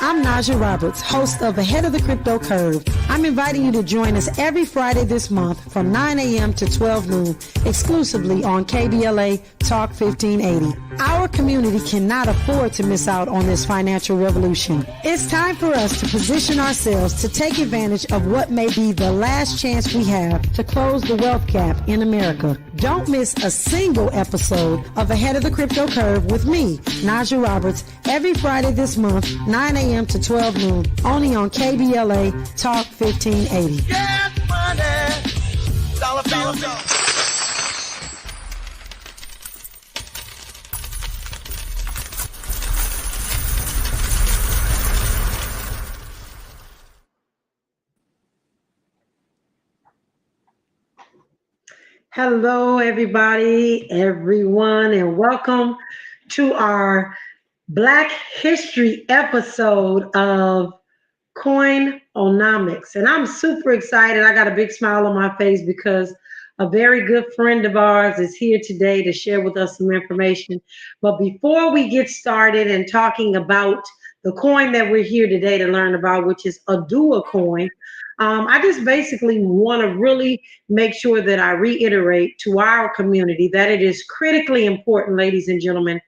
I'm Najah Roberts, host of Ahead of the Crypto Curve. I'm inviting you to join us every Friday this month from 9 a.m. to 12 noon, exclusively on KBLA Talk 1580. Our community cannot afford to miss out on this financial revolution. It's time for us to position ourselves to take advantage of what may be the last chance we have to close the wealth gap in America. Don't miss a single episode of Ahead of the Crypto Curve with me, Najah Roberts, every Friday this month, 9 a.m. to 12 noon, only on KBLA Talk 1580. Get money, dollar bills. Hello, everyone, and welcome to our Black History episode of Coin-O-Nomics. And I'm super excited. I got a big smile on my face because a very good friend of ours is here today to share with us some information. But before we get started and talking about the coin that we're here today to learn about, which is Oduwa Coin, I just basically want to really make sure that I reiterate to our community that it is critically important, ladies and gentlemen,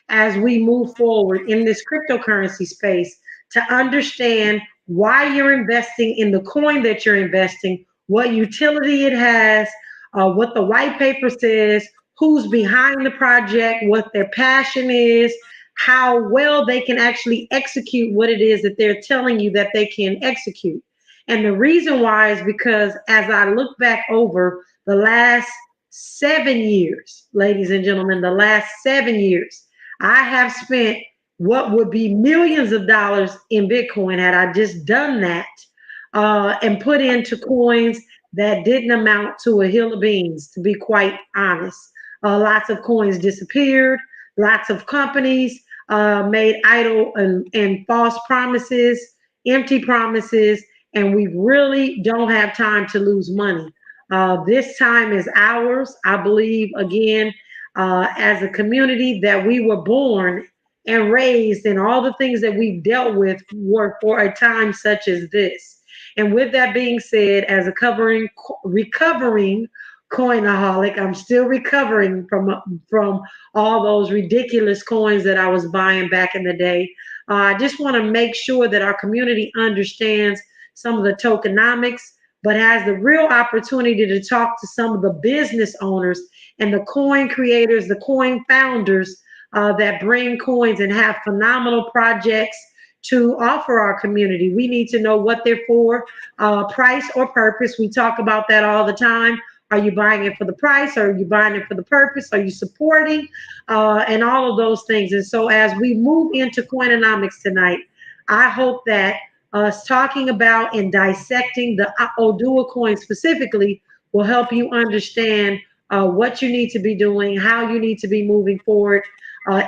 as we move forward in this cryptocurrency space, to understand why you're investing in the coin that you're investing, what utility it has, what the white paper says, who's behind the project, what their passion is, how well they can actually execute what it is that they're telling you that they can execute. And the reason why is because as I look back over the last 7 years, ladies and gentlemen, the last 7 years, I have spent what would be millions of dollars in Bitcoin had I just done that and put into coins that didn't amount to a hill of beans, to be quite honest. Lots of coins disappeared. Lots of companies made idle and false promises, empty promises, and we really don't have time to lose money. This time is ours. I believe, again, as a community that we were born and raised, and all the things that we've dealt with were for a time such as this. And with that being said, as a recovering coinaholic, I'm still recovering from all those ridiculous coins that I was buying back in the day. I just want to make sure that our community understands some of the tokenomics, but has the real opportunity to talk to some of the business owners and the coin creators, the coin founders that bring coins and have phenomenal projects to offer our community. We need to know what they're for, price or purpose. We talk about that all the time. Are you buying it for the price? Or are you buying it for the purpose? Are you supporting? And all of those things. And so as we move into Coin-O-Nomics tonight, I hope that us talking about and dissecting the Oduwa coin specifically will help you understand what you need to be doing, how you need to be moving forward,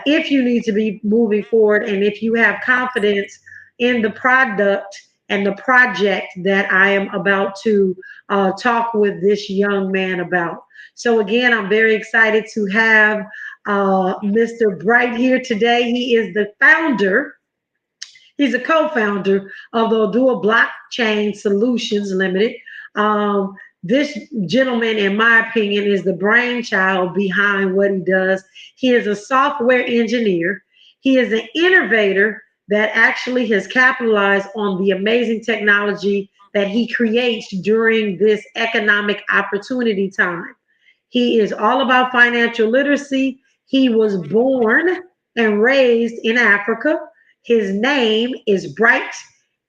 if you need to be moving forward, and if you have confidence in the product and the project that I am about to talk with this young man about. So again, I'm very excited to have Mr. Bright here today. He is the founder. He's a co-founder of the Oduwa Blockchain Solutions Ltd. This gentleman, in my opinion, is the brainchild behind what he does. He is a software engineer. He is an innovator that actually has capitalized on the amazing technology that he creates during this economic opportunity time. He is all about financial literacy. He was born and raised in Africa. His name is Bright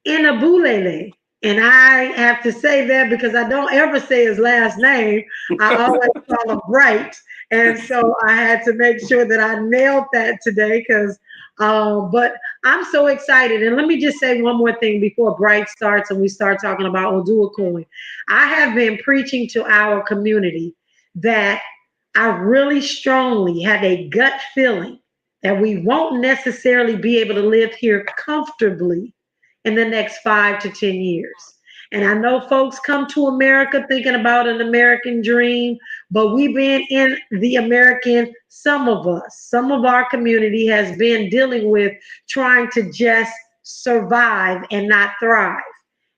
Enabulele. And I have to say that because I don't ever say his last name. I always call him Bright. And so I had to make sure that I nailed that today but I'm so excited. And let me just say one more thing before Bright starts and we start talking about Oduwa Coin. I have been preaching to our community that I really strongly have a gut feeling that we won't necessarily be able to live here comfortably in the next 5 to 10 years. And I know folks come to America thinking about an American dream, but we've been in the American, some of our community has been dealing with trying to just survive and not thrive.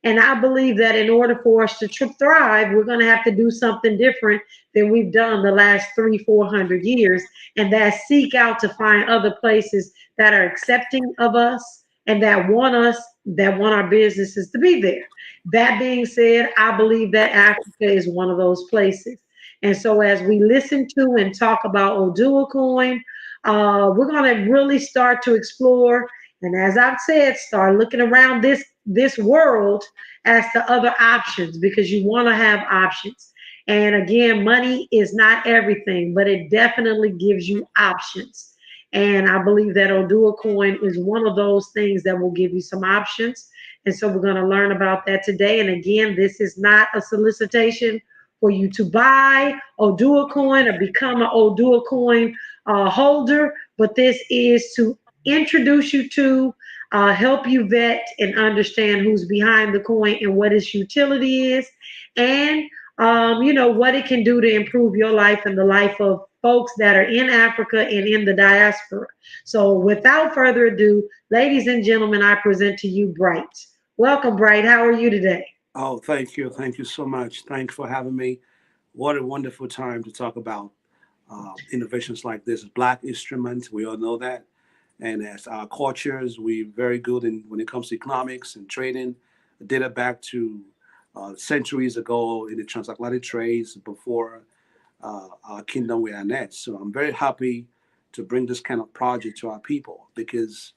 And I believe that in order for us to thrive, we're going to have to do something different than we've done the last 300-400 years, and that's seek out to find other places that are accepting of us and that want us, that want our businesses to be there. That being said, I believe that Africa is one of those places. And so, as we listen to and talk about Oduwa Coin, we're going to really start to explore. And as I've said, start looking around this world as to other options, because you want to have options. And again, money is not everything, but it definitely gives you options. And I believe that Oduwa Coin is one of those things that will give you some options. And so we're going to learn about that today. And again, this is not a solicitation for you to buy Oduwa Coin or become an Oduwa Coin holder, but this is to introduce you to, help you vet and understand who's behind the coin and what its utility is, and what it can do to improve your life and the life of folks that are in Africa and in the diaspora. So, without further ado, ladies and gentlemen, I present to you Bright. Welcome, Bright. How are you today? Oh, thank you. Thank you so much. Thanks for having me. What a wonderful time to talk about innovations like this. Black instruments, we all know that. And as our cultures, we're very good in when it comes to economics and trading. Data back to centuries ago in the transatlantic trades before our kingdom were annexed. So I'm very happy to bring this kind of project to our people because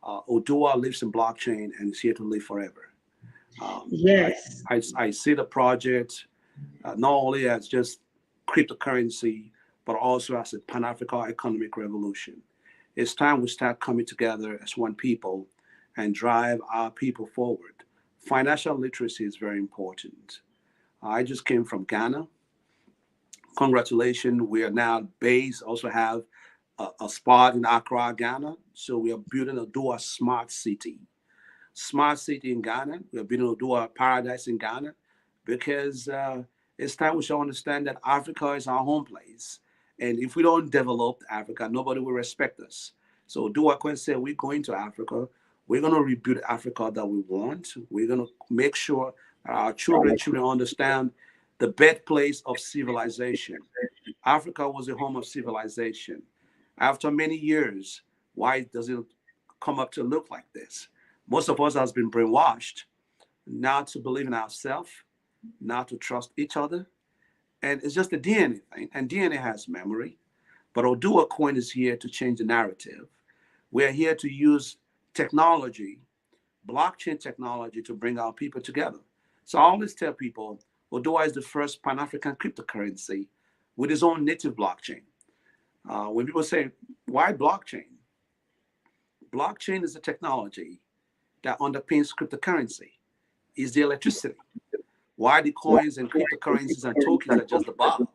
Oduwa lives in blockchain and is here to live forever. Um, I, Yes. I see the project not only as just cryptocurrency, but also as a Pan-African economic revolution. It's time we start coming together as one people and drive our people forward. Financial literacy is very important. I just came from Ghana. Congratulations, we are now based, also have a spot in Accra, Ghana. So we are building a Oduwa smart city. Smart city in Ghana. We are building a Oduwa paradise in Ghana because it's time we should understand that Africa is our home place. And if we don't develop Africa, nobody will respect us. So Oduwa Coin said, we're going to Africa. We're going to rebuild Africa that we want. We're going to make sure that our children understand the birthplace of civilization. Africa was the home of civilization. After many years, why does it come up to look like this? Most of us has been brainwashed not to believe in ourselves, not to trust each other. And it's just a DNA thing. And DNA has memory. But Oduwa Coin is here to change the narrative. We're here to use technology, blockchain technology, to bring our people together. So I always tell people, Oduwa is the first Pan-African cryptocurrency with its own native blockchain. When people say, why blockchain? Blockchain is a technology that underpins cryptocurrency, is the electricity. Why the coins and cryptocurrencies and tokens are just the bulb.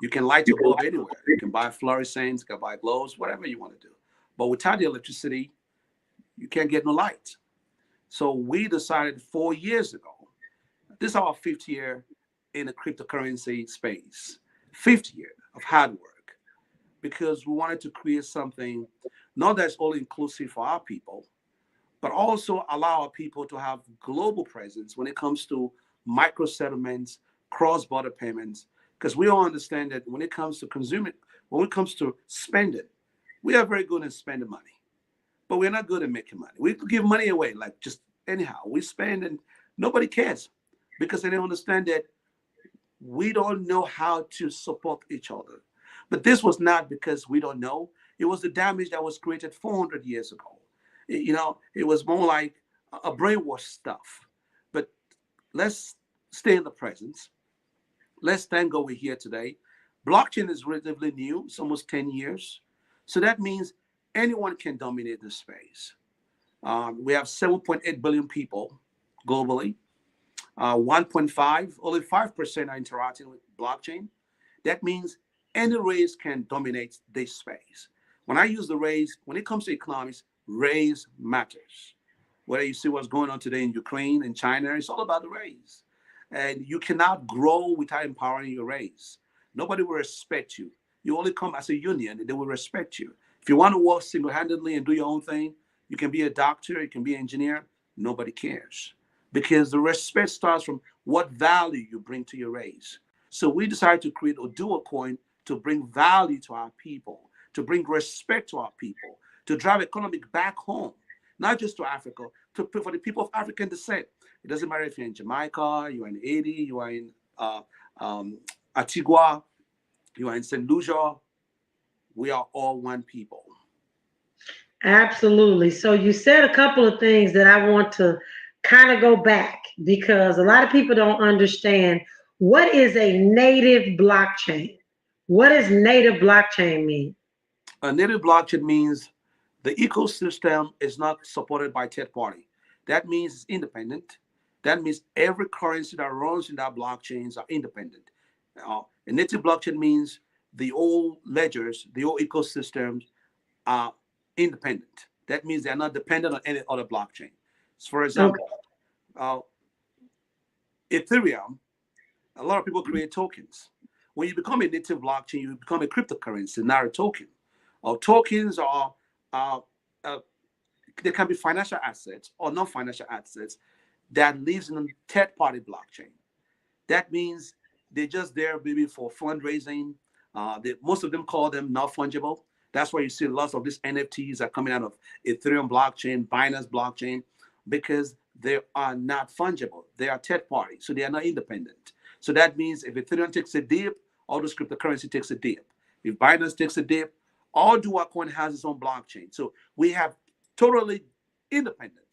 You can light your bulb anywhere. You can buy fluorescents, you can buy globes, whatever you want to do. But without the electricity, you can't get no light. So we decided 4 years ago, this is our 5th year in the cryptocurrency space, 5th year of hard work, because we wanted to create something not that's all inclusive for our people, but also allow our people to have global presence when it comes to micro settlements, cross-border payments, because we all understand that when it comes to consuming, when it comes to spending, we are very good at spending money, but we're not good at making money. We give money away like just anyhow. We spend and nobody cares because they don't understand that we don't know how to support each other. But this was not because we don't know. It was the damage that was created 400 years ago. It was more like a brainwash stuff. But let's stay in the present. Let's thank God we're here today. Blockchain is relatively new. It's almost 10 years. So that means anyone can dominate this space. We have 7.8 billion people globally. 1.5, only 5% are interacting with blockchain. That means any race can dominate this space. When I use the race, when it comes to economics, race matters. Whether you see what's going on today in Ukraine and China, it's all about the race. And you cannot grow without empowering your race. Nobody will respect you. You only come as a union and they will respect you. If you want to work single-handedly and do your own thing, You can be a doctor, you can be an engineer. Nobody cares, because the respect starts from what value you bring to your race. So we decided to create Oduwa Coin to bring value to our people, to bring respect to our people, to drive economic back home, not just to Africa, for the people of African descent. It doesn't matter if you're in Jamaica, you are in Haiti, you are in Antigua, you are in St. Lucia. We are all one people. Absolutely. So you said a couple of things that I want to kind of go back, because a lot of people don't understand what is a native blockchain. What does native blockchain mean? A native blockchain means the ecosystem is not supported by third party. That means it's independent. That means every currency that runs in that blockchains are independent. A native blockchain means the old ledgers, the old ecosystems are independent. That means they're not dependent on any other blockchain. So for Okay. example, uh, Ethereum, a lot of people create tokens. When you become a native blockchain, you become a cryptocurrency, not a token. Tokens are uh, uh, they can be financial assets or non-financial assets that lives in a third-party blockchain. That means they're just there maybe for fundraising. Most of them call them not fungible. That's why you see lots of these NFTs are coming out of Ethereum blockchain, Binance blockchain, because they are not fungible. They are third party, so they are not independent. So that means if Ethereum takes a dip, all those cryptocurrency takes a dip. If Binance takes a dip, all Oduwa Coin has its own blockchain. So we have totally independent.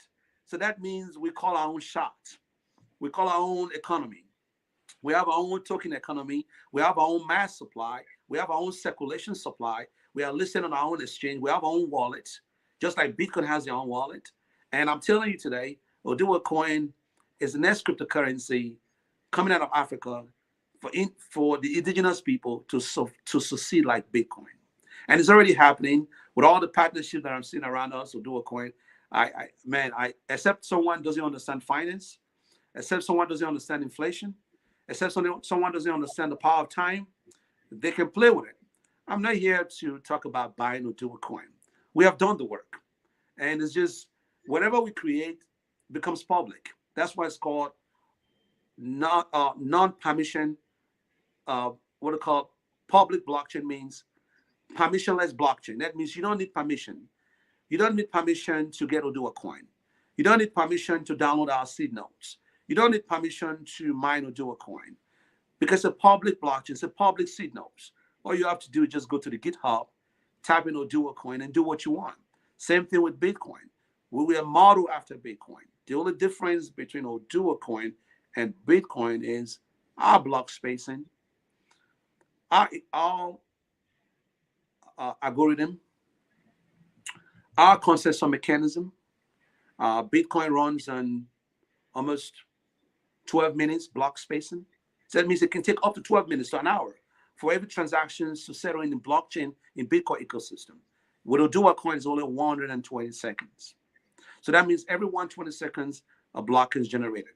So that means we call our own shots. We call our own economy. We have our own token economy. We have our own mass supply. We have our own circulation supply. We are listed on our own exchange. We have our own wallets, just like Bitcoin has their own wallet. And I'm telling you today, Oduwa Coin is the next cryptocurrency coming out of Africa for the indigenous people to succeed like Bitcoin. And it's already happening with all the partnerships that I'm seeing around us. Oduwa Coin, except someone doesn't understand finance, except someone doesn't understand inflation, except someone doesn't understand the power of time, they can play with it. I'm not here to talk about buying or do a coin. We have done the work. And it's just whatever we create becomes public. That's why it's called non-permission, what they call public blockchain means permissionless blockchain. That means you don't need permission. You don't need permission to get Oduwa Coin. You don't need permission to download our seed notes. You don't need permission to mine Oduwa Coin, because a public blockchain is a public seed notes. All you have to do is just go to the GitHub, type in Oduwa Coin, and do what you want. Same thing with Bitcoin. We are modeled after Bitcoin. The only difference between Oduwa Coin and Bitcoin is our block spacing, our algorithm, our consensus mechanism. Bitcoin runs on almost 12 minutes block spacing. So that means it can take up to 12 minutes to an hour for every transaction to settle in the blockchain in Bitcoin ecosystem. With Oduwa Coin is only 120 seconds. So that means every 120 seconds, a block is generated.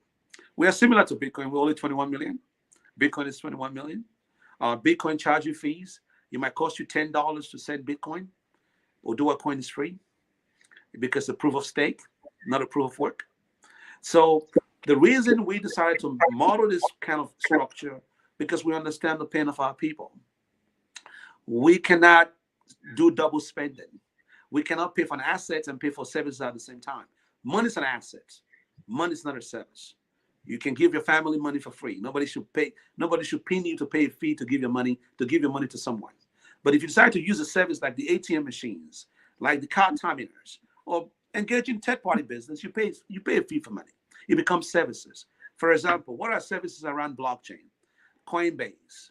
We are similar to Bitcoin. We're only 21 million. Bitcoin is 21 million. Bitcoin charge you fees. It might cost you $10 to send Bitcoin. Oduwa Coin is free because it's a proof of stake, not a proof of work. So the reason we decided to model this kind of structure, because we understand the pain of our people. We cannot do double spending. We cannot pay for an asset and pay for services at the same time. Money is an asset. Money is not a service. You can give your family money for free. Nobody should pin you to pay a fee to give your money to someone. But if you decide to use a service like the ATM machines, like the car terminals, or engage in third-party business, you pay a fee for money. It becomes services. For example, what are services around blockchain? Coinbase,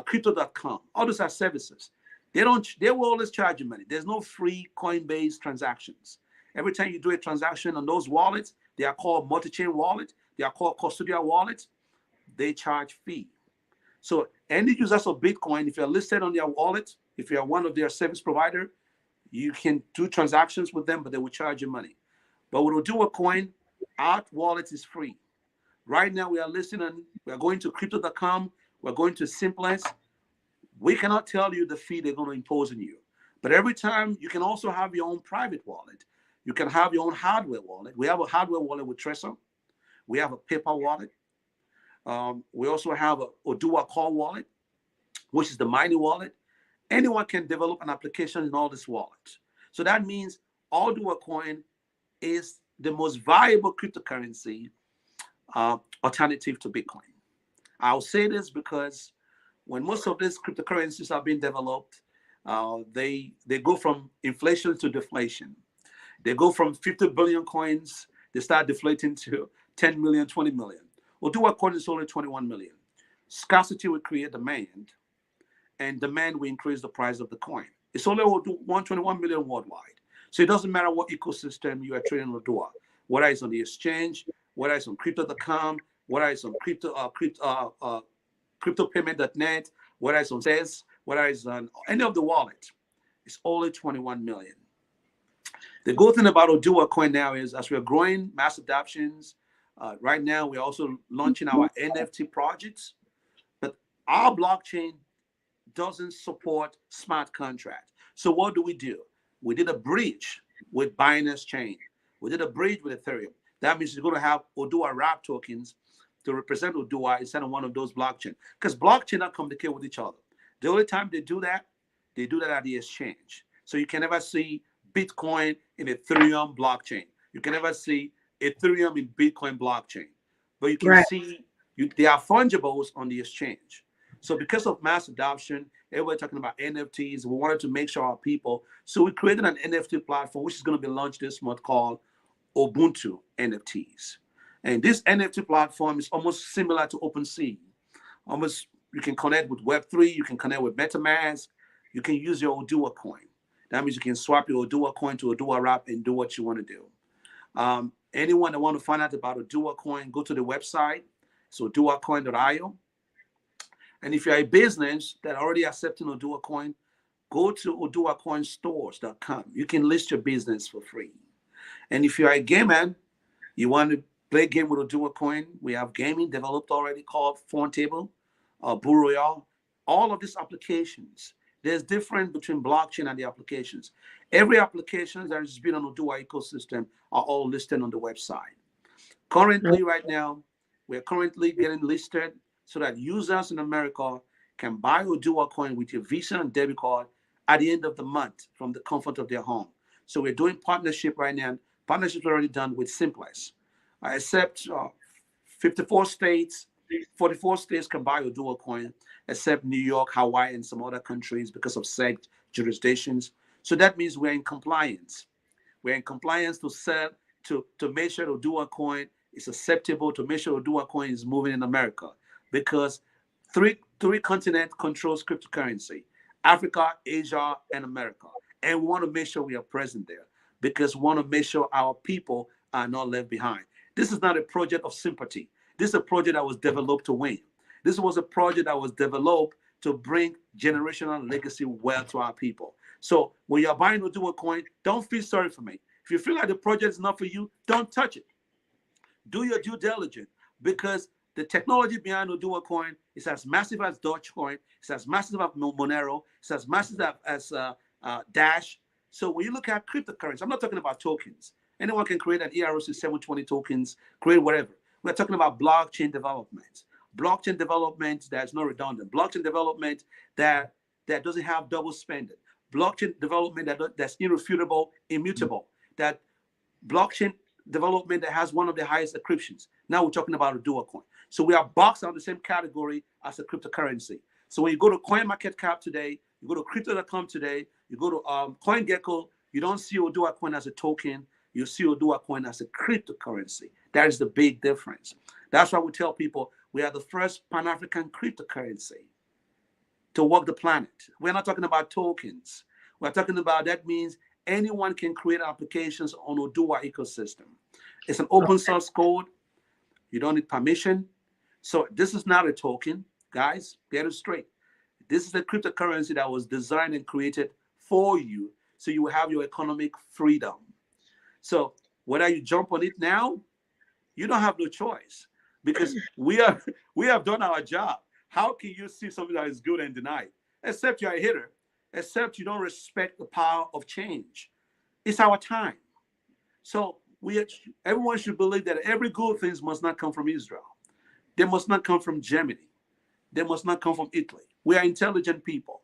crypto.com, all those are services. They will always charge you money. There's no free Coinbase transactions. Every time you do a transaction on those wallets, they are called multi-chain wallet, they are called custodial wallets, they charge fee. So any users of Bitcoin, if you're listed on their wallet, if you're one of their service provider, you can do transactions with them, but they will charge you money. But with Oduwa Coin, our wallet is free. Right now, we are going to crypto.com, we're going to Simplex. We cannot tell you the fee they're going to impose on you. But every time you can also have your own private wallet. You can have your own hardware wallet. We have a hardware wallet with Trezor. We have a paper wallet. We also have a Oduwa Coin wallet, which is the mining wallet. Anyone can develop an application in all these wallets. So that means Oduwa Coin is the most viable cryptocurrency alternative to Bitcoin. I'll say this because when most of these cryptocurrencies are being developed, they go from inflation to deflation. They go from 50 billion coins, they start deflating to 10 million, 20 million. Oduwa Coin is only 21 million. Scarcity will create demand, and demand will increase the price of the coin. It's only 121 million worldwide. So it doesn't matter what ecosystem you are trading Oduwa, whether it's on the exchange, whether it's on crypto.com, whether it's on cryptopayment.net, whether it's on SES, whether it's on any of the wallets. It's only 21 million. The good thing about Oduwa Coin now is as we're growing mass adoptions, right now we're also launching our NFT projects, but our blockchain doesn't support smart contracts. So what do? We did a bridge with Binance Chain. We did a bridge with Ethereum. That means you're going to have Oduwa wrap tokens to represent Oduwa instead of one of those blockchain. Because blockchain don't communicate with each other. The only time they do that at the exchange. So you can never see Bitcoin in Ethereum blockchain. You can never see Ethereum in Bitcoin blockchain. But you can see they are fungibles on the exchange. So because of mass adoption, everybody talking about NFTs, we wanted to make sure our people. So we created an NFT platform, which is going to be launched this month called Ubuntu NFTs. And this NFT platform is almost similar to OpenSea. Almost you can connect with Web3, you can connect with MetaMask, you can use your Oduwa Coin. That means you can swap your Oduwa Coin to Oduwa wrap and do what you want to do. Anyone that want to find out about Oduwa Coin, go to the website. It's oduwacoin.io. And if you're a business that already accepting Oduwa Coin, go to oduwacoinstores.com. You can list your business for free. And if you're a gamer, you want to play a game with Oduwa Coin, we have gaming developed already called Table, Boo Royale. All of these applications, there's difference between blockchain and the applications. Every application that has been on Oduwa ecosystem are all listed on the website. Currently, right now, we're currently getting listed so that users in America can buy Oduwa Coin with your Visa and debit card at the end of the month from the comfort of their home. So we're doing partnership right now. Partnerships already done with Simplex. Except 54 states, 44 states can buy Oduwa Coin, except New York, Hawaii, and some other countries because of sect jurisdictions. So that means we're in compliance. We're in compliance to sell, to make sure Oduwa Coin is acceptable, to make sure Oduwa Coin is moving in America. Because three continents controls cryptocurrency: Africa, Asia, and America. And we want to make sure we are present there because we want to make sure our people are not left behind. This is not a project of sympathy. This is a project that was developed to win. This was a project that was developed to bring generational legacy wealth to our people. So when you're buying Oduwa Coin, don't feel sorry for me. If you feel like the project is not for you, don't touch it. Do your due diligence because the technology behind Oduwa Coin is as massive as Dogecoin. It's as massive as Monero. It's as massive as Dash. So when you look at cryptocurrency, I'm not talking about tokens. Anyone can create an ERC 720 tokens, create whatever. We're talking about blockchain development. Blockchain development that's not redundant. Blockchain development that doesn't have double spending. Blockchain development that's irrefutable, immutable. That blockchain development that has one of the highest encryptions. Now we're talking about Oduwa Coin. So we are boxed on the same category as a cryptocurrency. So when you go to CoinMarketCap today, you go to Crypto.com today, you go to CoinGecko, you don't see Oduwa Coin as a token. You see Oduwa Coin as a cryptocurrency. That is the big difference. That's why we tell people we are the first Pan-African cryptocurrency to walk the planet. We're not talking about tokens. We're talking about that means anyone can create applications on Oduwa ecosystem. It's an open source code. You don't need permission. So this is not a token. Guys, get it straight. This is a cryptocurrency that was designed and created for you so you will have your economic freedom. So whether you jump on it now, you don't have no choice because we have done our job. How can you see something that is good and deny it? Except you're a hitter. except you don't respect the power of change. It's our time. So everyone should believe that every good thing must not come from Israel. They must not come from Germany. They must not come from Italy. We are intelligent people.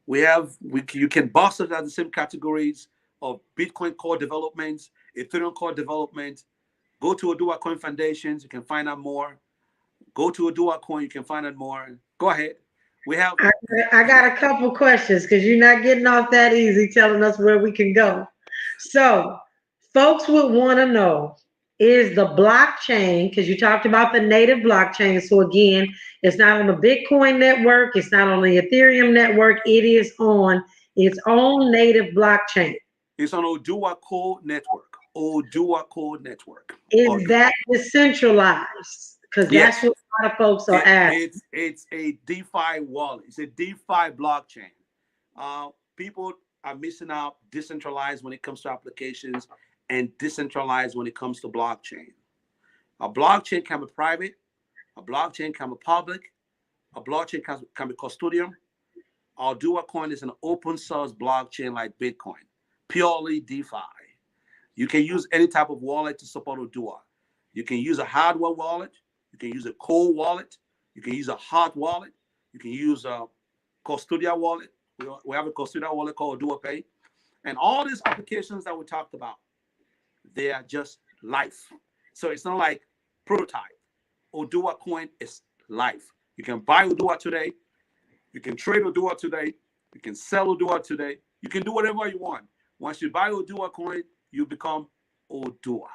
You can box us at the same categories of Bitcoin core development, Ethereum core development. Go to Oduwa Coin Foundations, you can find out more. Go to Oduwa Coin, you can find out more. Go ahead. We have. I got a couple questions because you're not getting off that easy telling us where we can go. So, folks would want to know, is the blockchain, because you talked about the native blockchain. So, again, it's not on the Bitcoin network, it's not on the Ethereum network, it is on its own native blockchain. It's on Oduwa Coin Network. Oduwa Coin Network. Is that decentralized? Because that's what a lot of folks are asking. It's a DeFi wallet. It's a DeFi blockchain. People are missing out decentralized when it comes to applications and decentralized when it comes to blockchain. A blockchain can be private. A blockchain can be public. A blockchain can be custodian. Oduwa Coin is an open source blockchain like Bitcoin, purely DeFi. You can use any type of wallet to support Oduwa. You can use a hardware wallet. You can use a cold wallet. You can use a hot wallet. You can use a custodial wallet. We have a custodial wallet called Oduwa Pay. And all these applications that we talked about, they are just life. So it's not like prototype. Oduwa Coin is life. You can buy Oduwa today. You can trade Oduwa today. You can sell Oduwa today. You can do whatever you want. Once you buy Oduwa Coin, you become Oduwa.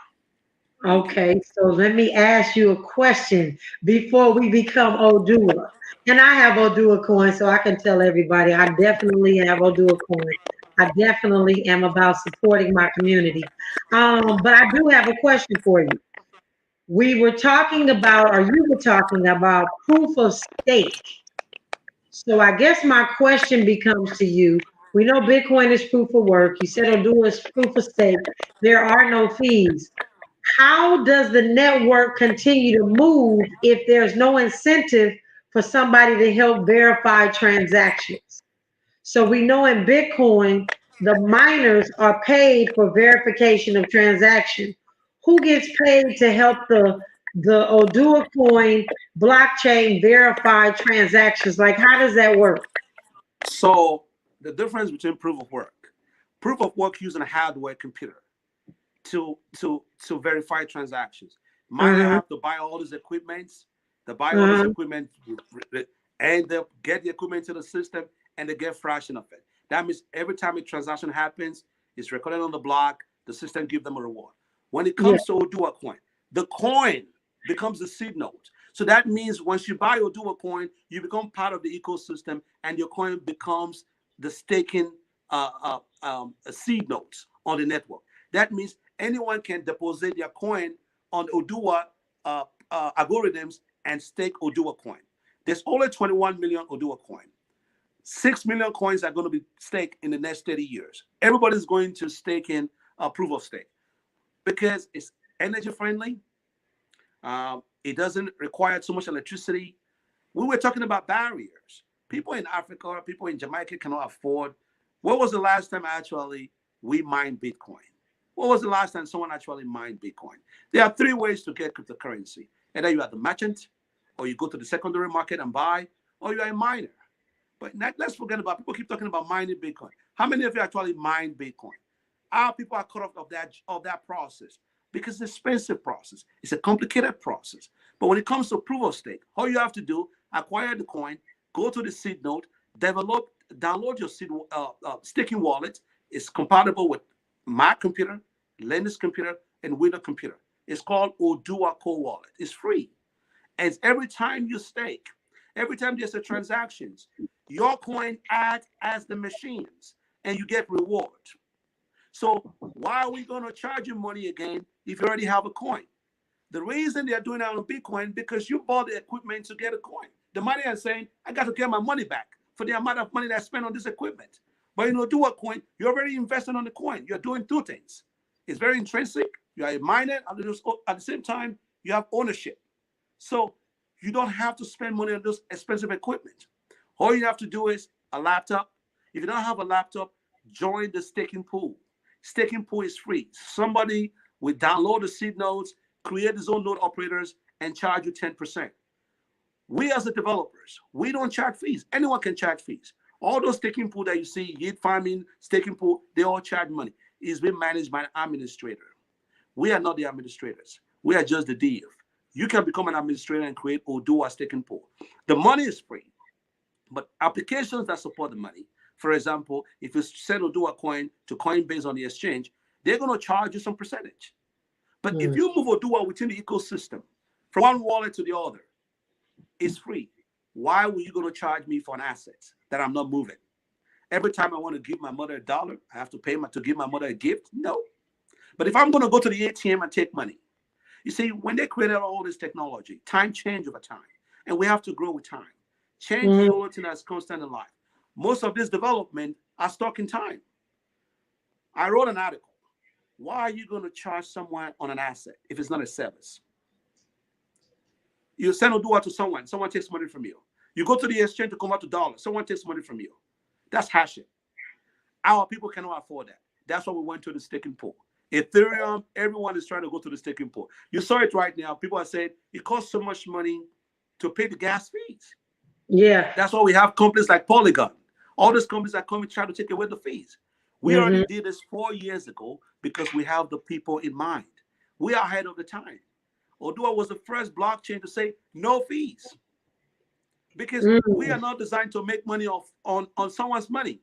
Okay, so let me ask you a question before we become Oduwa. And I have Oduwa Coin, so I can tell everybody I definitely have Oduwa Coin. I definitely am about supporting my community. But I do have a question for you. We were talking about, or you were talking about proof of stake. So I guess my question becomes to you. We know Bitcoin is proof of work. You said Oduwa is proof of stake. There are no fees. How does the network continue to move if there's no incentive for somebody to help verify transactions? So we know in Bitcoin, the miners are paid for verification of transaction. Who gets paid to help the Oduwa Coin blockchain verify transactions? Like, how does that work? So the difference between proof of work using a hardware computer to verify transactions. Miner have to buy all these equipments. They buy all this equipment, and they get the equipment to the system, and they get fraction of it. That means every time a transaction happens, it's recorded on the block. The system gives them a reward. When it comes to Oduwa Coin, the coin becomes the seed node. So that means once you buy Oduwa Coin, you become part of the ecosystem, and your coin becomes the staking seed nodes on the network. That means anyone can deposit their coin on Oduwa algorithms and stake Oduwa Coin. There's only 21 million Oduwa Coin. 6 million coins are going to be staked in the next 30 years. Everybody's going to stake in proof of stake because it's energy friendly. It doesn't require too much electricity. We were talking about barriers. People in Africa, people in Jamaica cannot afford. When was the last time we mined Bitcoin? When was the last time someone actually mined Bitcoin? There are 3 ways to get cryptocurrency. Either you are the merchant, or you go to the secondary market and buy, or you are a miner. But let's forget about, people keep talking about mining Bitcoin. How many of you actually mine Bitcoin? Our people are cut off of that process because it's an expensive process. It's a complicated process. But when it comes to proof of stake, all you have to do, acquire the coin, go to the seed node, download your seed staking wallet. It's compatible with my computer, Lenny's computer, and Windows computer. It's called Oduwa Coin Wallet. It's free. And every time you stake, every time there's a transactions, your coin acts as the machines and you get reward. So why are we going to charge you money again if you already have a coin? The reason they're doing that on Bitcoin, because you bought the equipment to get a coin. The money is saying, I got to get my money back for the amount of money that I spent on this equipment. But you know, Oduwa Coin, you're already investing on the coin. You're doing 2 things. It's very intrinsic. You are a miner. At the same time, you have ownership. So you don't have to spend money on this expensive equipment. All you have to do is a laptop, If you don't have a laptop, join the staking pool. Staking pool is free. Somebody will download the seed nodes, create his own node operators, and charge you 10%. We as the developers, we don't charge fees. Anyone can charge fees. All those staking pool that you see, yield farming, staking pool, they all charge money. It's being managed by an administrator. We are not the administrators. We are just the DF. You can become an administrator and create Oduwa staking pool. The money is free, but applications that support the money, for example, if you send Oduwa Coin to Coinbase on the exchange, they're going to charge you some percentage. But if you move Oduwa within the ecosystem, from one wallet to the other, it's free. Why were you going to charge me for an asset that I'm not moving? Every time I want to give my mother $1, I have to pay to give my mother a gift? No. But if I'm going to go to the ATM and take money, you see, when they created all this technology, time changed over time, and we have to grow with time. Change is the only thing that's constant in life. Most of this development are stuck in time. I wrote an article. Why are you going to charge someone on an asset if it's not a service? You send Oduwa to someone takes money from you. You go to the exchange to convert to dollars, someone takes money from you. That's hashing. Our people cannot afford that. That's why we went to the staking pool. Ethereum, everyone is trying to go to the staking pool. You saw it right now. People are saying it costs so much money to pay the gas fees. Yeah. That's why we have companies like Polygon. All these companies that come and try to take away the fees. We already did this 4 years ago because we have the people in mind. We are ahead of the time. Oduwa was the first blockchain to say no fees because we are not designed to make money on someone's money.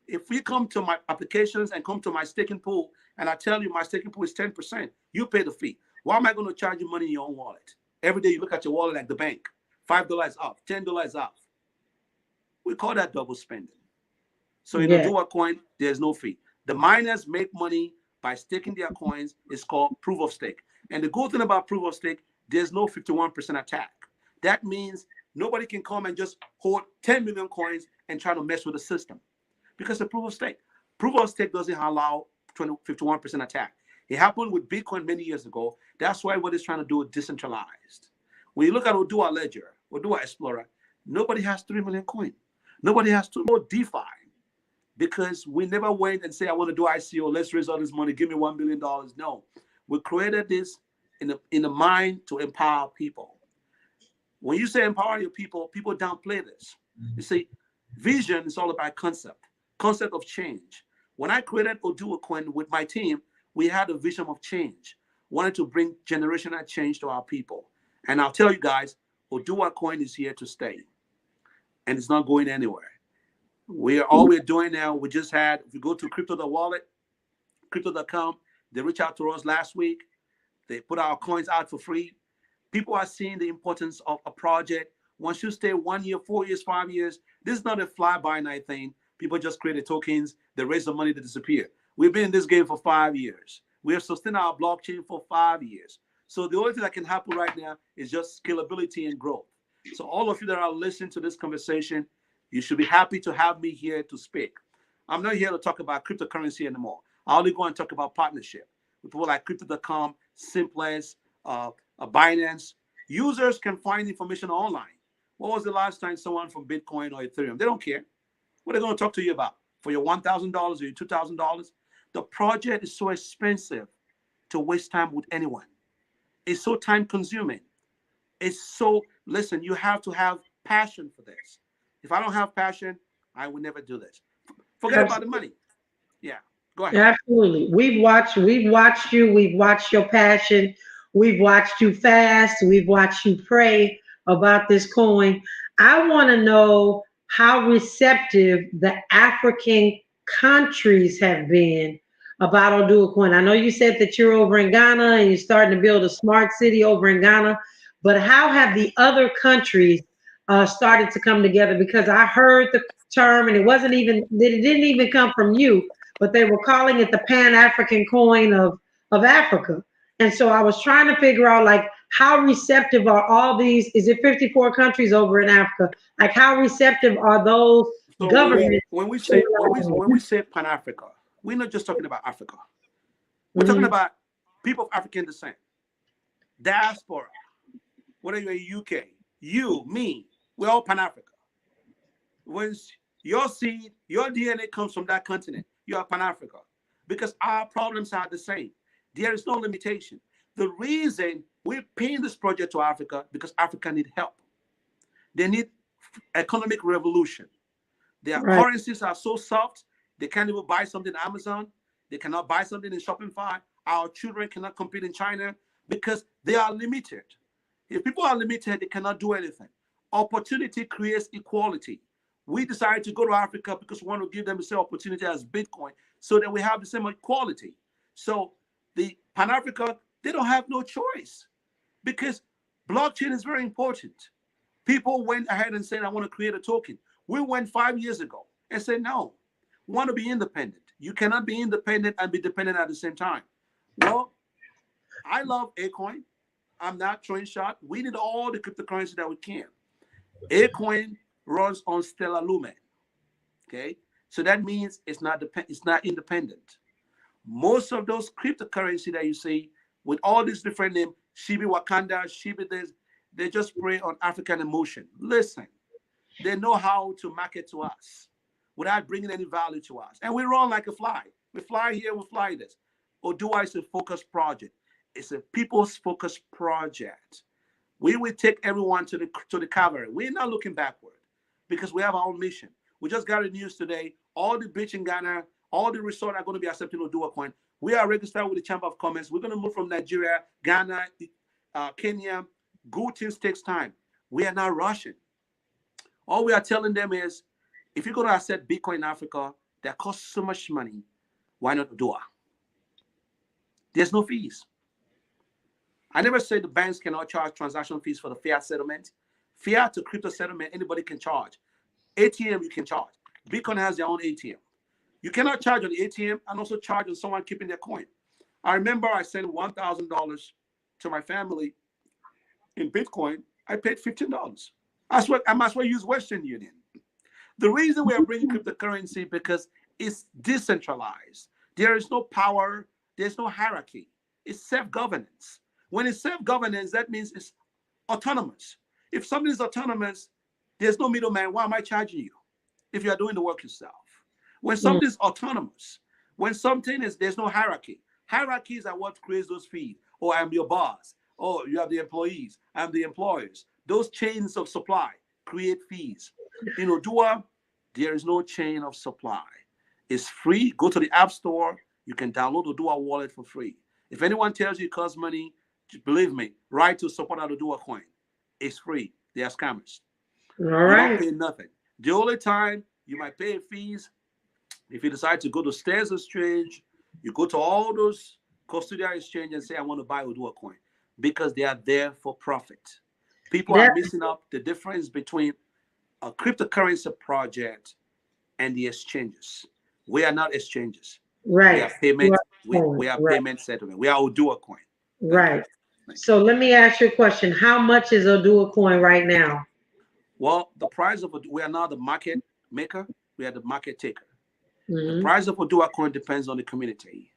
If we come to my applications and come to my staking pool and I tell you my staking pool is 10%, you pay the fee. Why am I going to charge you money in your own wallet? Every day you look at your wallet like the bank, $5 off, $10 off. We call that double spending. So in Oduwa Coin, there's no fee. The miners make money by staking their coins. It's called proof of stake. And the good thing about proof of stake, there's no 51% attack. That means nobody can come and just hold 10 million coins and try to mess with the system because the proof of stake. Proof of stake doesn't allow 51% attack. It happened with Bitcoin many years ago. That's why what it's trying to do is decentralized. When you look at Oduwa Ledger, Oduwa Explorer, nobody has 3 million coins. Nobody has to know DeFi because we never went and say, I want to do ICO. Let's raise all this money. Give me $1 billion. No. We created this in the mind to empower people. When you say empower your people, people downplay this. You see, vision is all about concept of change. When I created Oduwa Coin with my team, we had a vision of change. Wanted to bring generational change to our people. And I'll tell you guys, Oduwa Coin is here to stay. And it's not going anywhere. All we're doing now, we just had, if you go to Crypto the Wallet, crypto.com, they reached out to us last week. They put our coins out for free. People are seeing the importance of a project. Once you stay 1 year, 4 years, 5 years, this is not a fly-by-night thing. People just create tokens, they raise the money, they disappear. We've been in this game for 5 years. We have sustained our blockchain for 5 years. So the only thing that can happen right now is just scalability and growth. So all of you that are listening to this conversation, you should be happy to have me here to speak. I'm not here to talk about cryptocurrency anymore. I only go and talk about partnership with people like Crypto.com, Simplex, Binance. Users can find information online. What was the last time someone from Bitcoin or Ethereum? They don't care. What are they going to talk to you about? For your $1,000 or your $2,000? The project is so expensive to waste time with anyone. It's so time consuming. Listen, you have to have passion for this. If I don't have passion, I would never do this. Forget about the money. Yeah, go ahead. Absolutely. We've watched you. We've watched your passion. We've watched you fast. We've watched you pray about this coin. I want to know how receptive the African countries have been about Oduwa Coin. I know you said that you're over in Ghana and you're starting to build a smart city over in Ghana, but how have the other countries started to come together? Because I heard the term, and it didn't even come from you, but they were calling it the Pan-African coin of Africa. And so I was trying to figure out, like, how receptive are all these? Is it 54 countries over in Africa? Like, how receptive are those governments? When we say Pan-Africa, we're not just talking about Africa. We're talking about people of African descent, diaspora. Whether you're in UK, you, me, we're all Pan-Africa. When Your seed, your DNA comes from that continent. You are Pan-Africa. Because our problems are the same. There is no limitation. The reason we're paying this project to Africa, because Africa need help. They need economic revolution. Their Right. currencies are so soft, they can't even buy something on Amazon. They cannot buy something in Shopify. Our children cannot compete in China because they are limited. If people are limited, they cannot do anything. Opportunity creates equality. We decided to go to Africa because we want to give them the same opportunity as Bitcoin so that we have the same equality. So the Pan-Africa, they don't have no choice because blockchain is very important. People went ahead and said, I want to create a token. We went 5 years ago and said, no, we want to be independent. You cannot be independent and be dependent at the same time. Well, I love Acoin. I'm not throwing shot. We need all the cryptocurrency that we can. Acoin runs on Stellar Lumen. Okay, so that means it's not independent. Most of those cryptocurrency that you see with all these different names, Shibi Wakanda, Shibi this, they just prey on African emotion. Listen, they know how to market to us without bringing any value to us. And we run like a fly. We fly here, we fly this. Oduwa is a focused project. It's a people's focused project. We will take everyone to the cavalry. We're not looking backward because we have our own mission. We just got the news today. All the beach in Ghana, all the resorts are going to be accepting Oduwa Coin. We are registered with the Chamber of Commerce. We're going to move from Nigeria, Ghana, Kenya. Good things takes time. We are not rushing. All we are telling them is, if you're going to accept Bitcoin in Africa, that costs so much money, why not Oduwa? There's no fees. I never say the banks cannot charge transaction fees for the fiat settlement. Fiat to crypto settlement, anybody can charge. ATM, you can charge. Bitcoin has their own ATM. You cannot charge on the ATM and also charge on someone keeping their coin. I remember I sent $1,000 to my family in Bitcoin. I paid $15. I might as well use Western Union. The reason we are bringing cryptocurrency because it's decentralized. There is no power. There's no hierarchy. It's self-governance. When it's self-governance, that means it's autonomous. If something is autonomous, there's no middleman. Why am I charging you if you are doing the work yourself? When something is autonomous, when something is, there's no hierarchy. Hierarchies are what creates those fees. Oh, I'm your boss. Oh, you have the employees. I'm the employers. Those chains of supply create fees. In Oduwa, there is no chain of supply. It's free. Go to the App Store. You can download Oduwa Wallet for free. If anyone tells you it costs money, believe me, write to support at Oduwa Coin. It's free. They are scammers. All right. You don't pay nothing. The only time you might pay fees, if you decide to go to Stairs Exchange, you go to all those custodial exchange and say, I want to buy Oduwa Coin, because they are there for profit. People are missing up the difference between a cryptocurrency project and the exchanges. We are not exchanges. Right. We are payment. We are payment settlement. We are Oduwa Coin. Right. So let me ask you a question. How much is Oduwa Coin right now? Well, the price of we are now the market maker. We are the market taker. Mm-hmm. The price of Oduwa Coin depends on the community.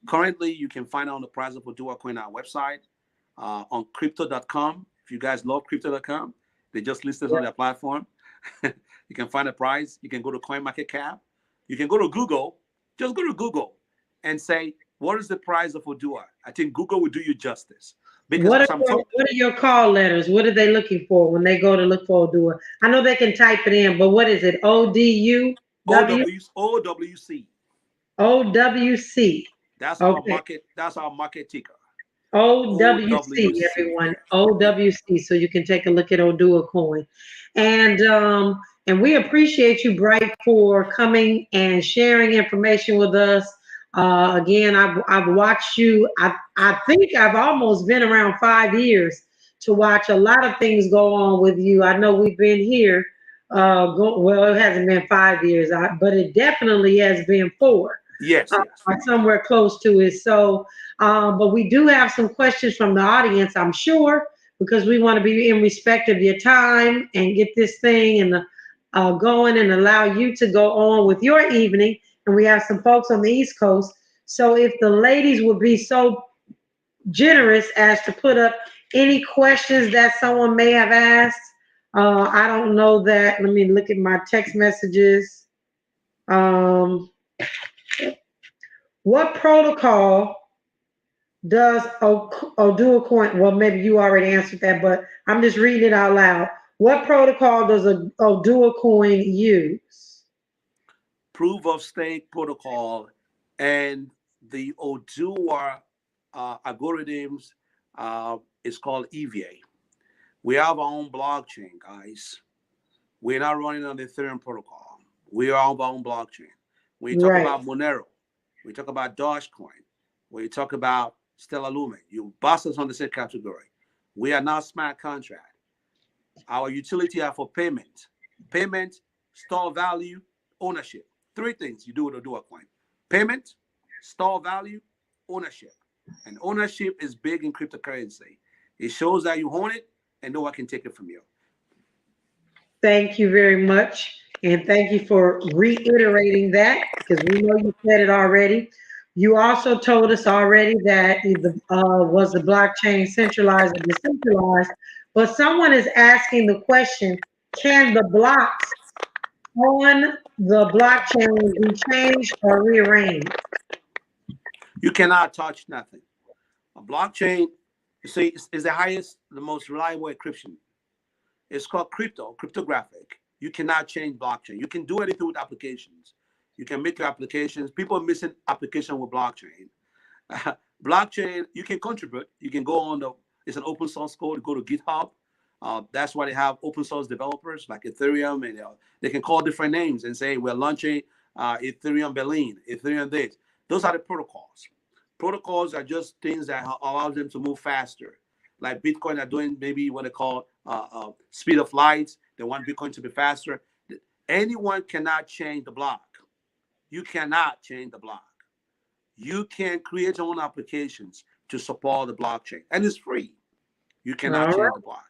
Currently, you can find out the price of Oduwa Coin on our website on crypto.com. If you guys love crypto.com, they just listed on their platform. You can find a price. You can go to CoinMarketCap. You can go to Google. Just go to Google and say, what is the price of Oduwa? I think Google will do you justice. Because what are your call letters? What are they looking for when they go to look for Oduwa? I know they can type it in, but what is it? ODU? OWC. OWC. That's our market. That's our market ticker. OWC, everyone. OWC. So you can take a look at Oduwa Coin, and we appreciate you, Bright, for coming and sharing information with us. Again, I've watched you. I think I've almost been around 5 years to watch a lot of things go on with you. I know we've been here. Well, it hasn't been 5 years, but it definitely has been 4. Yes, or somewhere close to it. So, but we do have some questions from the audience, I'm sure, because we want to be in respect of your time and get this thing and going and allow you to go on with your evening. And we have some folks on the East Coast. So if the ladies would be so generous as to put up any questions that someone may have asked I don't know that. Let me look at my text messages. Um, what protocol does Oduwa Coin? Well, maybe you already answered that, but I'm just reading it out loud. What protocol does a Oduwa Coin use? Proof of stake protocol and the Oduwa algorithms is called EVA. We have our own blockchain, guys. We're not running on the Ethereum protocol. We are on our own blockchain. When you talk Right. about Monero, we talk about Dogecoin, when you talk about Stellar Lumen, you bust us on the same category. We are not smart contract. Our utility are for payment, store value, ownership. Three things you do with Oduwa Coin: payment, store value, ownership. And ownership is big in cryptocurrency. It shows that you own it and no one can take it from you. Thank you very much. And thank you for reiterating that because we know you said it already. You also told us already that was the blockchain centralized or decentralized, but someone is asking the question, can the blocks on the blockchain be changed or rearranged? You cannot touch nothing. A blockchain, you see, is the highest, the most reliable encryption. It's called cryptographic. You cannot change blockchain. You can do anything with applications. You can make your applications. People are missing application with blockchain. Blockchain, you can contribute. You can go on it's an open source code. Go to GitHub. That's why they have open source developers like Ethereum, and they can call different names and say we're launching Ethereum Berlin, Ethereum this. Those are the protocols. Protocols are just things that allow them to move faster. Like Bitcoin are doing maybe what they call speed of light. They want Bitcoin to be faster. Anyone cannot change the block. You cannot change the block. You can create your own applications to support the blockchain, and it's free. You cannot All right. change the block.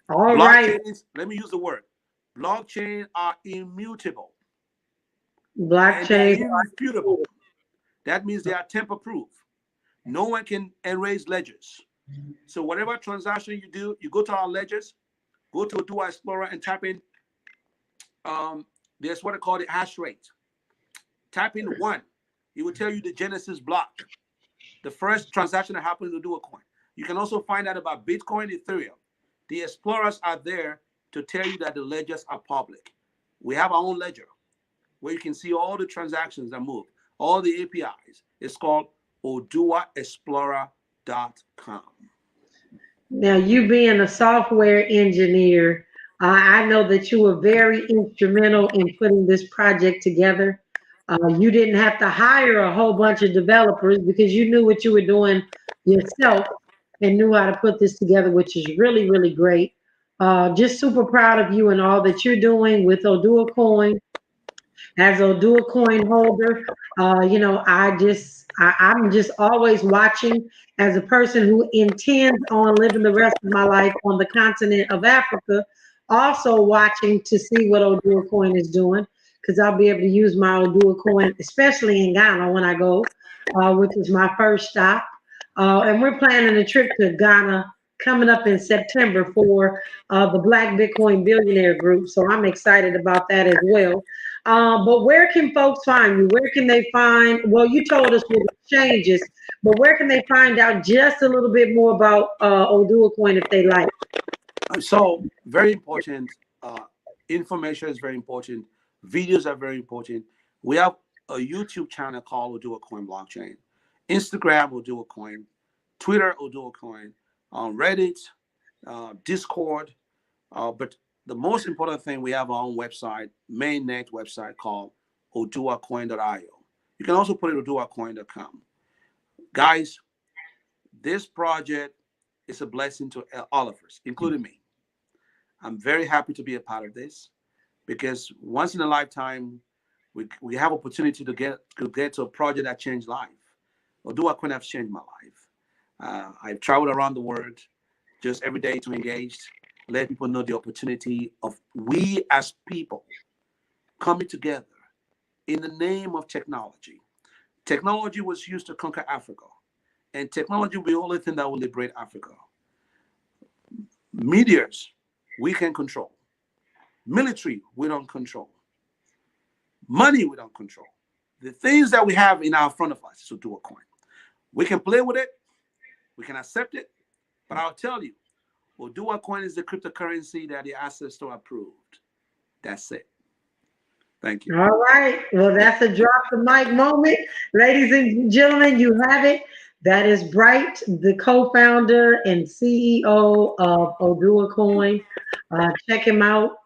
All right. Blockchains, let me use the word. Blockchain are immutable and they're Blockchain. irrefutable. That means they are tamper-proof. No one can erase ledgers. So whatever transaction you do, you go to our ledgers, go to Oduwa Explorer and type in there's what they call the hash rate. Type in 1. It will tell you the Genesis block, the first transaction that happened to Oduwa Coin. You can also find out about Bitcoin, Ethereum. The explorers are there to tell you that the ledgers are public. We have our own ledger where you can see all the transactions that move, all the APIs. It's called oduwaexplorer.com. Now, you being a software engineer, I know that you were very instrumental in putting this project together. You didn't have to hire a whole bunch of developers because you knew what you were doing yourself and knew how to put this together, which is really, really great. Just super proud of you and all that you're doing with Oduwa Coin. As a dual coin holder, I'm just always watching as a person who intends on living the rest of my life on the continent of Africa, also watching to see what Oduwa Coin is doing, because I'll be able to use my Oduwa Coin, especially in Ghana when I go, which is my first stop. And we're planning a trip to Ghana coming up in September for the Black Bitcoin Billionaire Group. So I'm excited about that as well. But where can folks find you? Where can they find, well, you told us with exchanges, but where can they find out just a little bit more about Oduwa Coin if they like? So very important. Information is very important. Videos are very important. We have a YouTube channel called Oduwa Coin Blockchain, Instagram Oduwa Coin, Twitter Oduwa Coin, on Reddit, Discord. But the most important thing, we have our own website, mainnet website called oduwacoin.io. You can also put it oduwacoin.com. Guys, this project is a blessing to all of us, including me. I'm very happy to be a part of this because once in a lifetime, we have opportunity to get to a project that changed life. Oduwa Coin has changed my life. I've traveled around the world just every day to engage, let people know the opportunity of we as people coming together in the name of technology. Technology was used to conquer Africa, and technology will be the only thing that will liberate Africa. Meteors we can control. Military, we don't control. Money, we don't control. The things that we have in our front of us is Oduwa Coin. We can play with it, we can accept it, but I'll tell you, Oduwa Coin is the cryptocurrency that the ancestor approved. That's it. Thank you. All right. Well, that's a drop the mic moment. Ladies and gentlemen, you have it. That is Bright, the co-founder and CEO of Oduwa Coin. Check him out.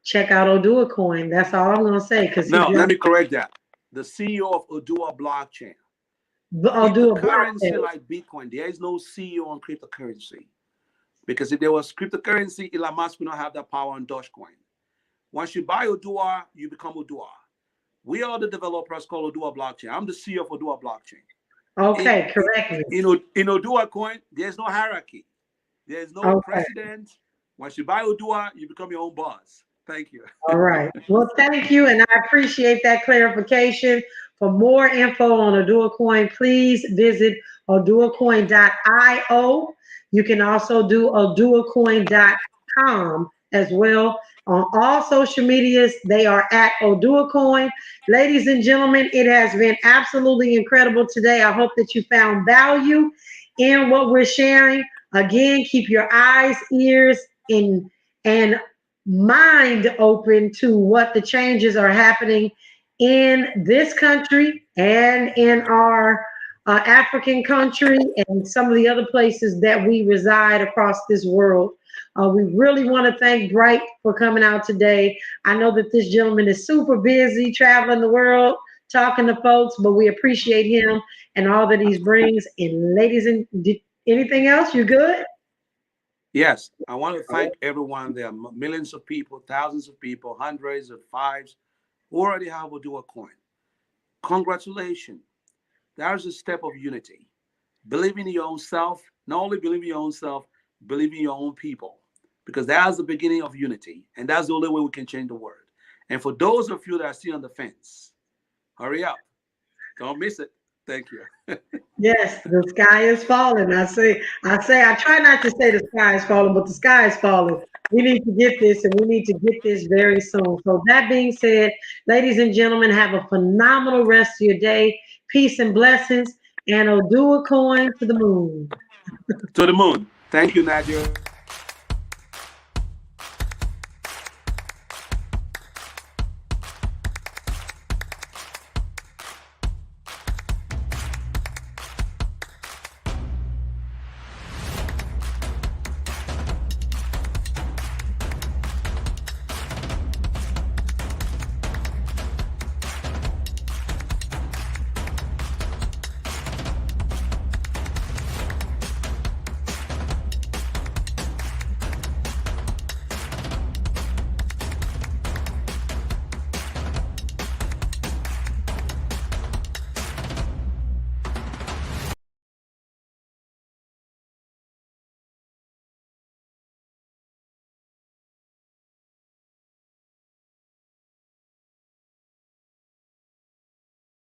Check out Oduwa Coin. That's all I'm going to say. No, let me correct that. The CEO of Oduwa Blockchain. Oduwa Cryptocurrency Blockchain. like Bitcoin, there is no CEO on cryptocurrency. Because if there was cryptocurrency, Elon Musk would not have that power on Dogecoin. Once you buy Oduwa, you become Oduwa. We are the developers called Oduwa Blockchain. I'm the CEO of Oduwa Blockchain. Okay, correct. In Oduwa Coin, there's no hierarchy. There's no president. Once you buy Oduwa, you become your own boss. Thank you. All right. Well, thank you, and I appreciate that clarification. For more info on Oduwa Coin, please visit oduwacoin.io. You can also do oduwacoin.com as well. On all social medias, they are at Oduwa Coin. Ladies and gentlemen, it has been absolutely incredible today. I hope that you found value in what we're sharing. Again, keep your eyes, ears, and mind open to what the changes are happening in this country and in our African country and some of the other places that we reside across this world. We really want to thank Bright for coming out today. I know that this gentleman is super busy traveling the world, talking to folks, but we appreciate him and all that he brings. And ladies and anything else, you good? Yes, I want to thank everyone. There are millions of people, thousands of people, hundreds of fives who already have Oduwa Coin. Congratulations. There's a step of unity. Believe in your own self. Not only believe in your own self, believe in your own people. Because that's the beginning of unity. And that's the only way we can change the world. And for those of you that are still on the fence, hurry up. Don't miss it. Thank you. Yes, the sky is falling. I try not to say the sky is falling, but the sky is falling. We need to get this, and we need to get this very soon. So that being said, ladies and gentlemen, have a phenomenal rest of your day. Peace and blessings, and Oduwa Coin to the moon. To the moon. Thank you, Najah.